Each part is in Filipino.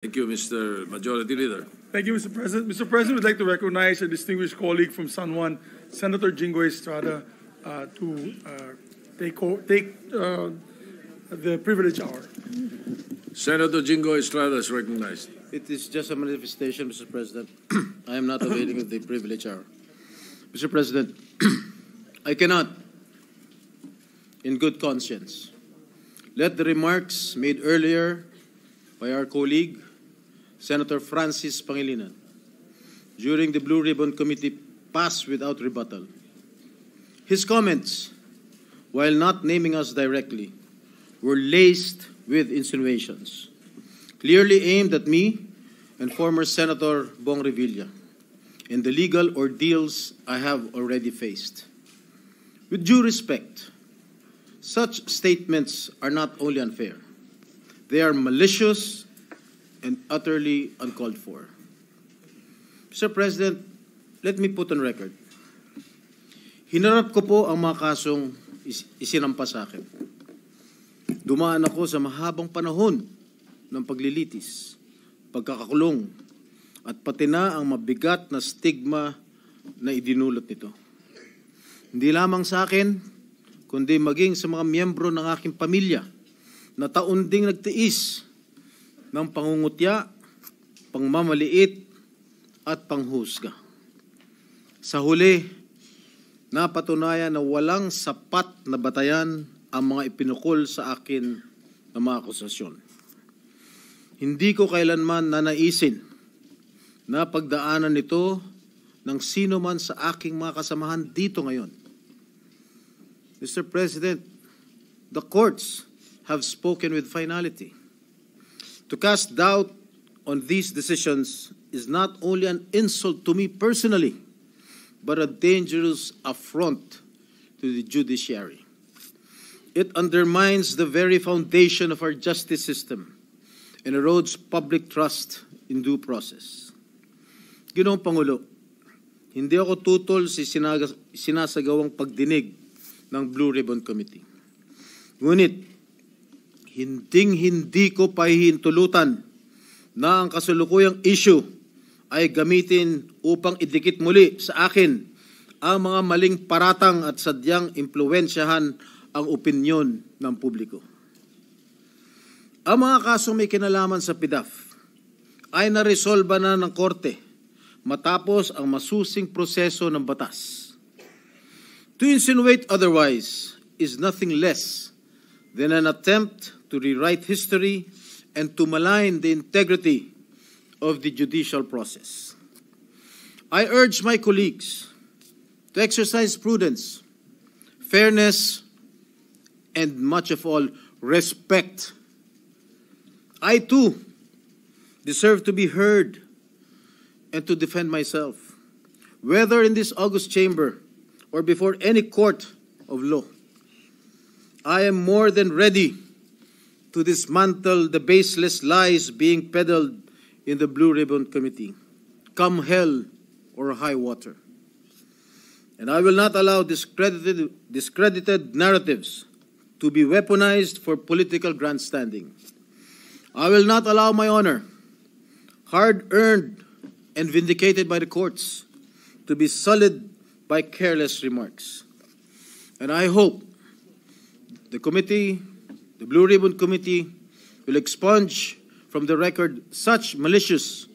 Thank you, Mr. Majority Leader. Thank you, Mr. President. Mr. President, we'd like to recognize a distinguished colleague from San Juan, Senator Jingoy Estrada, to take the privilege hour. Senator Jingo Estrada is recognized. It is just a manifestation, Mr. President. I am not availing of the privilege hour. Mr. President, I cannot, in good conscience, let the remarks made earlier by our colleague, Senator Francis Pangilinan, during the Blue Ribbon Committee pass without rebuttal. His comments, while not naming us directly, were laced with insinuations, clearly aimed at me and former Senator Bong Revilla and the legal ordeals I have already faced. With due respect, such statements are not only unfair, they are malicious and utterly uncalled for. Mr. President, let me put on record. Hinarap ko po ang mga kasong isinampa sa akin. Dumaan ako sa mahabang panahon ng paglilitis, pagkakakulong, at pati na ang mabigat na stigma na idinulot nito. Hindi lamang sa akin, kundi maging sa mga miyembro ng aking pamilya na taon ding nagtiis ng pangungutya, pangmamaliit, at panghusga. Sa huli, napatunayan na walang sapat na batayan ang mga ipinukol sa akin na mga akusasyon. Hindi ko kailanman nanaisin na pagdaanan nito ng sino man sa aking mga kasamahan dito ngayon. Mr. President, the courts have spoken with finality. To cast doubt on these decisions is not only an insult to me personally, but a dangerous affront to the judiciary. It undermines the very foundation of our justice system and erodes public trust in due process. Ginoong Pangulo, hindi ako tutol sa sinasagawang pagdinig ng Blue Ribbon Committee. Ngunit, hindi ko pahihintulutan na ang kasalukuyang issue ay gamitin upang idikit muli sa akin ang mga maling paratang at sadyang impluwensyahan ang opinyon ng publiko. Ang mga kasong may kinalaman sa PDAF ay naresolba na ng korte matapos ang masusing proseso ng batas. To insinuate otherwise is nothing less than an attempt to rewrite history and to malign the integrity of the judicial process. I urge my colleagues to exercise prudence, fairness, and much of all, respect. I too deserve to be heard and to defend myself, whether in this august chamber or before any court of law. I am more than ready to dismantle the baseless lies being peddled in the Blue Ribbon Committee, come hell or high water. And I will not allow discredited narratives to be weaponized for political grandstanding. I will not allow my honor, hard-earned and vindicated by the courts, to be sullied by careless remarks. And I hope the committee, the Blue Ribbon Committee, will expunge from the record such malicious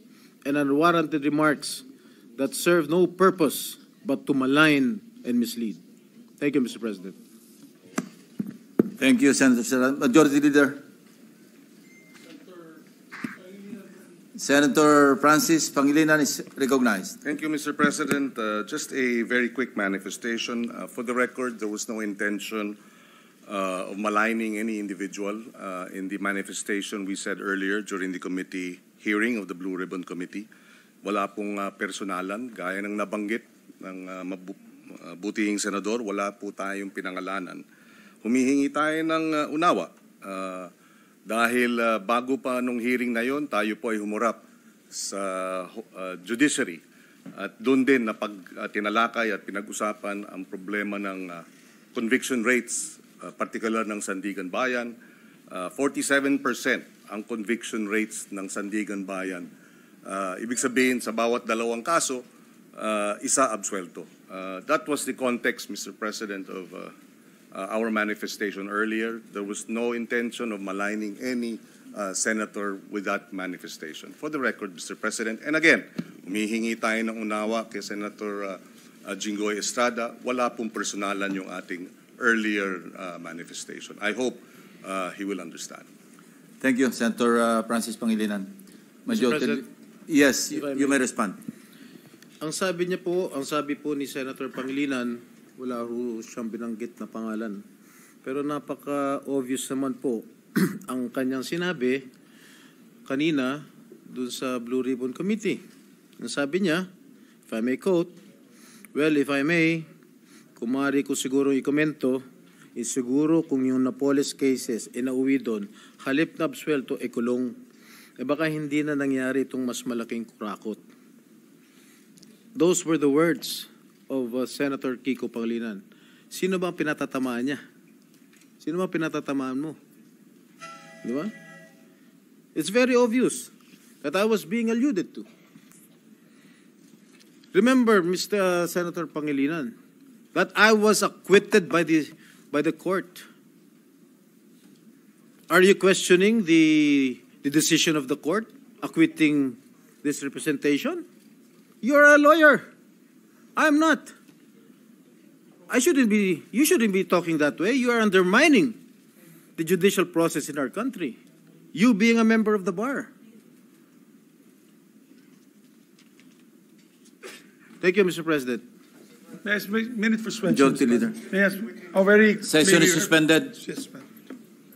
and unwarranted remarks that serve no purpose but to malign and mislead. Thank you, Mr. President. Thank you, Senator Serrano. Majority Leader. Senator Francis Pangilinan is recognized. Thank you, Mr. President. Just a very quick manifestation. For the record, there was no intention of maligning any individual in the manifestation we said earlier during the committee hearing of the Blue Ribbon Committee. Wala pong personalan, gaya ng nabanggit ng butihing senador, wala po tayong pinangalanan. Humihingi tayo ng unawa dahil bago pa nung hearing na yon, tayo po ay humurap sa judiciary at doon din na tinalakay at pinag-usapan ang problema ng conviction rates, particular ng Sandigan Bayan. 47% ang conviction rates ng Sandigan Bayan. Ibig sabihin, sa bawat dalawang kaso, isa absuelto. That was the context, Mr. President, of our manifestation earlier. There was no intention of maligning any senator with that manifestation. For the record, Mr. President, and again, humihingi tayo ng unawa kay Senator Jinggoy Estrada, wala pong personalan yung ating earlier manifestation. I hope he will understand. Thank you, Senator Francis Pangilinan. Mr. President, yes, if I you may may. respond. Ang sabi po ni Senator Pangilinan, wala ho siyang binanggit na pangalan. Pero napaka-obvious naman po ang kanyang sinabi kanina dun sa Blue Ribbon Committee. Ang sabi niya, if I may quote, well, if I may, kumari ko siguro ikomento, siguro kung yung Napoles cases inauwi doon, halip na absuelto, kulong. Baka hindi na nangyari itong mas malaking kurakot. Those were the words of Senator Kiko Pangilinan. Sino ba ang pinatatamaan niya? Sino ba ang pinatatamaan mo? Di ba? It's very obvious that I was being alluded to. Remember, Mr. Senator Pangilinan, that I was acquitted by the court. Are you questioning the decision of the court acquitting this representation? You're a lawyer. I'm not. You shouldn't be talking that way. You are undermining the judicial process in our country. You being a member of the bar. Thank you, Mr. President. May I ask a minute for suspension? Majority Leader. May I ask, how very Session is maybe- suspended. Yes, ma'am.